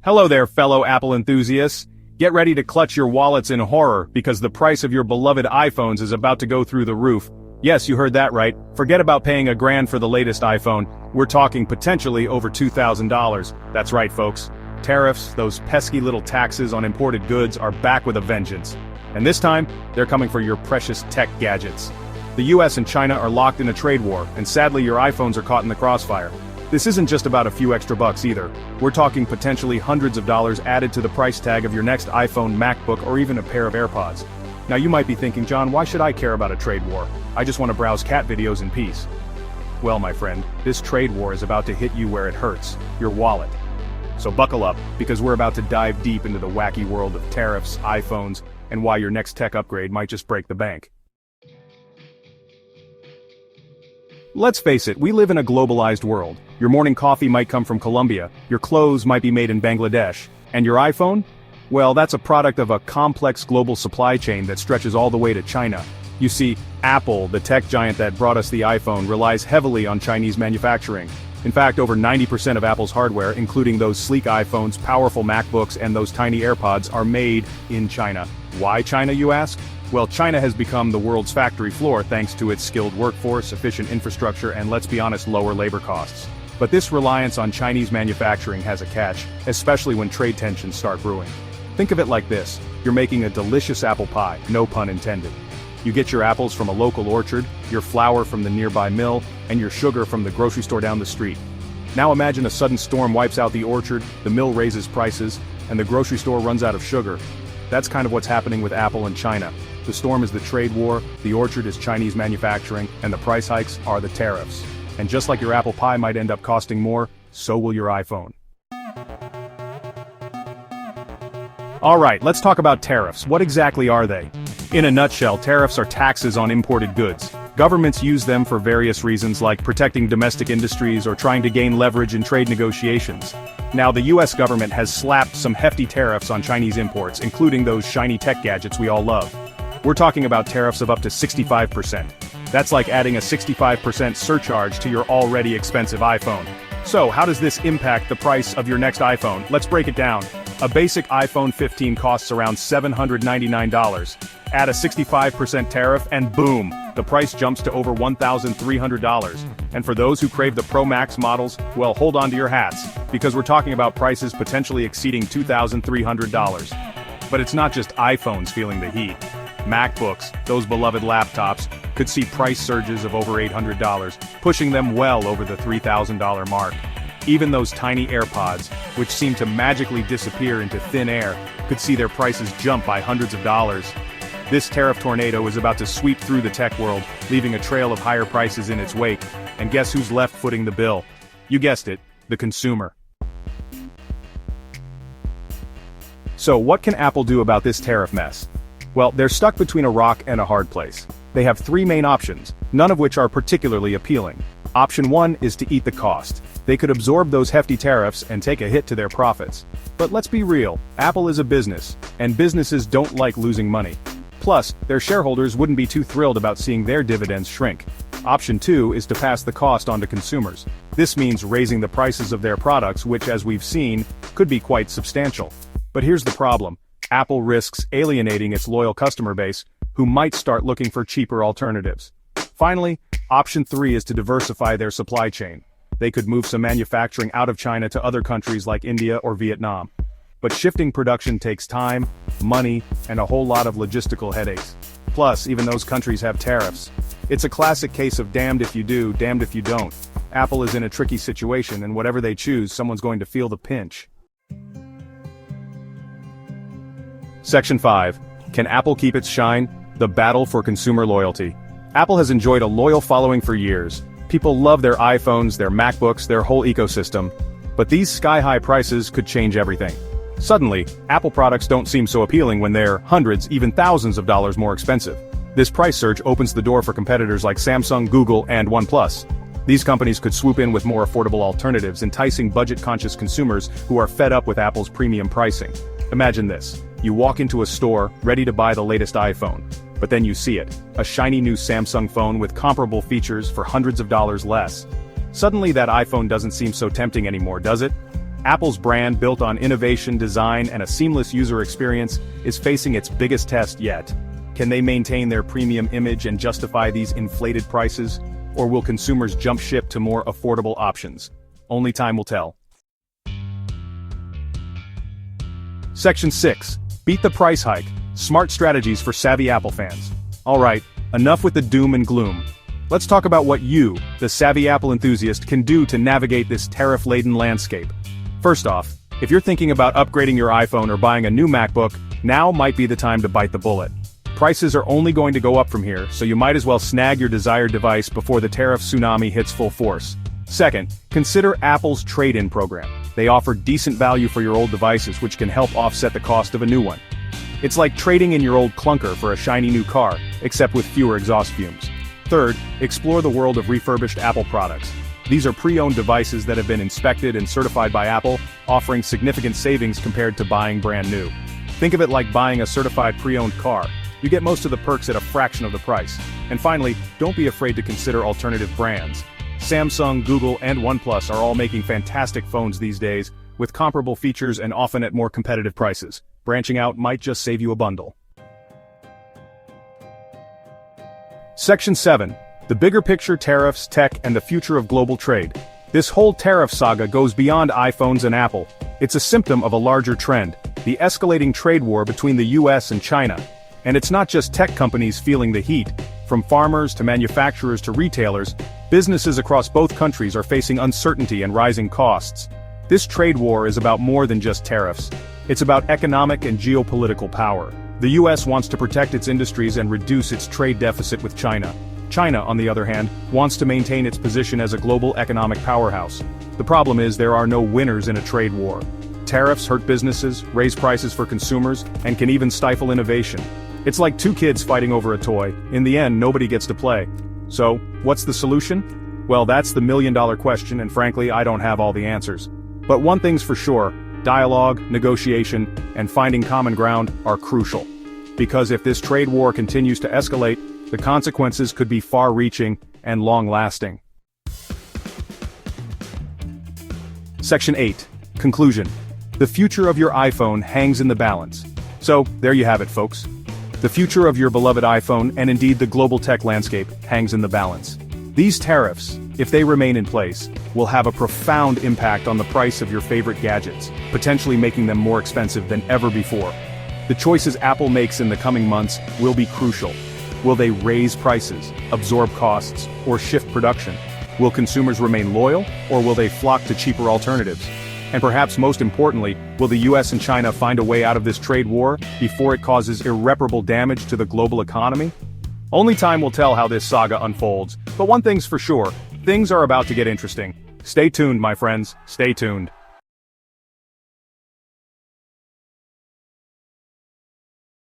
Hello there, fellow Apple enthusiasts. Get ready to clutch your wallets in horror because the price of your beloved iPhones is about to go through the roof. Yes, you heard that right. Forget about paying $1,000 for the latest iPhone. We're talking potentially over $2,000. That's right, folks. Tariffs, those pesky little taxes on imported goods, are back with a vengeance. And this time, they're coming for your precious tech gadgets. The U.S. and China are locked in a trade war, and sadly your iPhones are caught in the crossfire. This isn't just about a few extra bucks either. We're talking potentially hundreds of dollars added to the price tag of your next iPhone, MacBook, or even a pair of AirPods. Now you might be thinking, John, why should I care about a trade war? I just want to browse cat videos in peace. Well, my friend, this trade war is about to hit you where it hurts, your wallet. So buckle up, because we're about to dive deep into the wacky world of tariffs, iPhones, and why your next tech upgrade might just break the bank. Let's face it, we live in a globalized world. Your morning coffee might come from Colombia, your clothes might be made in Bangladesh, and your iPhone? Well, that's a product of a complex global supply chain that stretches all the way to China. You see, Apple, the tech giant that brought us the iPhone, relies heavily on Chinese manufacturing. In fact, over 90% of Apple's hardware, including those sleek iPhones, powerful MacBooks, and those tiny AirPods, are made in China. Why China, you ask? Well, China has become the world's factory floor thanks to its skilled workforce, efficient infrastructure, and let's be honest, lower labor costs. But this reliance on Chinese manufacturing has a catch, especially when trade tensions start brewing. Think of it like this: you're making a delicious apple pie, no pun intended. You get your apples from a local orchard, your flour from the nearby mill, and your sugar from the grocery store down the street. Now imagine a sudden storm wipes out the orchard, the mill raises prices, and the grocery store runs out of sugar. That's kind of what's happening with Apple and China. The storm is the trade war, the orchard is Chinese manufacturing, and the price hikes are the tariffs. And just like your apple pie might end up costing more, so will your iPhone. Alright, let's talk about tariffs. What exactly are they? In a nutshell, tariffs are taxes on imported goods. Governments use them for various reasons like protecting domestic industries or trying to gain leverage in trade negotiations. Now the U.S. government has slapped some hefty tariffs on Chinese imports, including those shiny tech gadgets we all love. We're talking about tariffs of up to 65%. That's like adding a 65% surcharge to your already expensive iPhone. So how does this impact the price of your next iPhone? Let's break it down. A basic iPhone 15 costs around $799. Add a 65% tariff and boom, the price jumps to over $1,300. And for those who crave the Pro Max models, well, hold on to your hats, because we're talking about prices potentially exceeding $2,300. But it's not just iPhones feeling the heat. MacBooks, those beloved laptops, could see price surges of over $800, pushing them well over the $3,000 mark. Even those tiny AirPods, which seem to magically disappear into thin air, could see their prices jump by hundreds of dollars. This tariff tornado is about to sweep through the tech world, leaving a trail of higher prices in its wake. And guess who's left footing the bill? You guessed it, the consumer. So what can Apple do about this tariff mess? Well, they're stuck between a rock and a hard place. They have three main options, none of which are particularly appealing. Option 1 is to eat the cost. They could absorb those hefty tariffs and take a hit to their profits. But let's be real, Apple is a business, and businesses don't like losing money. Plus, their shareholders wouldn't be too thrilled about seeing their dividends shrink. Option 2 is to pass the cost on to consumers. This means raising the prices of their products, which, as we've seen, could be quite substantial. But here's the problem. Apple risks alienating its loyal customer base, who might start looking for cheaper alternatives. Finally, option 3 is to diversify their supply chain. They could move some manufacturing out of China to other countries like India or Vietnam. But shifting production takes time, money, and a whole lot of logistical headaches. Plus, even those countries have tariffs. It's a classic case of damned if you do, damned if you don't. Apple is in a tricky situation, and whatever they choose, someone's going to feel the pinch. Section 5. Can Apple keep its shine? The battle for consumer loyalty. Apple has enjoyed a loyal following for years. People love their iPhones, their MacBooks, their whole ecosystem. But these sky-high prices could change everything. Suddenly, Apple products don't seem so appealing when they're hundreds, even thousands of dollars more expensive. This price surge opens the door for competitors like Samsung, Google, and OnePlus. These companies could swoop in with more affordable alternatives, enticing budget-conscious consumers who are fed up with Apple's premium pricing. Imagine this. You walk into a store, ready to buy the latest iPhone. But then you see it, a shiny new Samsung phone with comparable features for hundreds of dollars less. Suddenly that iPhone doesn't seem so tempting anymore, does it? Apple's brand, built on innovation, design, and a seamless user experience, is facing its biggest test yet. Can they maintain their premium image and justify these inflated prices? Or will consumers jump ship to more affordable options? Only time will tell. Section 6. Beat the price hike. Smart strategies for savvy Apple fans. Alright, enough with the doom and gloom. Let's talk about what you, the savvy Apple enthusiast, can do to navigate this tariff-laden landscape. First off, if you're thinking about upgrading your iPhone or buying a new MacBook, now might be the time to bite the bullet. Prices are only going to go up from here, so you might as well snag your desired device before the tariff tsunami hits full force. Second, consider Apple's trade-in program. They offer decent value for your old devices, which can help offset the cost of a new one. It's like trading in your old clunker for a shiny new car, except with fewer exhaust fumes. Third, explore the world of refurbished Apple products. These are pre-owned devices that have been inspected and certified by Apple, offering significant savings compared to buying brand new. Think of it like buying a certified pre-owned car. You get most of the perks at a fraction of the price. And finally, don't be afraid to consider alternative brands. Samsung, Google, and OnePlus are all making fantastic phones these days, with comparable features and often at more competitive prices. Branching out might just save you a bundle. Section 7. The bigger picture: tariffs, tech, and the future of global trade. This whole tariff saga goes beyond iPhones and Apple. It's a symptom of a larger trend: the escalating trade war between the U.S. and China. And it's not just tech companies feeling the heat. From farmers to manufacturers to retailers, businesses across both countries are facing uncertainty and rising costs. This trade war is about more than just tariffs. It's about economic and geopolitical power. The U.S. wants to protect its industries and reduce its trade deficit with China. China, on the other hand, wants to maintain its position as a global economic powerhouse. The problem is there are no winners in a trade war. Tariffs hurt businesses, raise prices for consumers, and can even stifle innovation. It's like two kids fighting over a toy. In the end, nobody gets to play. So, what's the solution? Well, that's the million-dollar question, and frankly, I don't have all the answers. But one thing's for sure: dialogue, negotiation, and finding common ground are crucial. Because if this trade war continues to escalate, the consequences could be far-reaching and long-lasting. Section 8. Conclusion. The future of your iPhone hangs in the balance. So, there you have it, folks. The future of your beloved iPhone, and indeed the global tech landscape, hangs in the balance. These tariffs, if they remain in place, will have a profound impact on the price of your favorite gadgets, potentially making them more expensive than ever before. The choices Apple makes in the coming months will be crucial. Will they raise prices, absorb costs, or shift production? Will consumers remain loyal, or will they flock to cheaper alternatives? And perhaps most importantly, will the U.S. and China find a way out of this trade war before it causes irreparable damage to the global economy? Only time will tell how this saga unfolds, but one thing's for sure: things are about to get interesting. Stay tuned, my friends, stay tuned.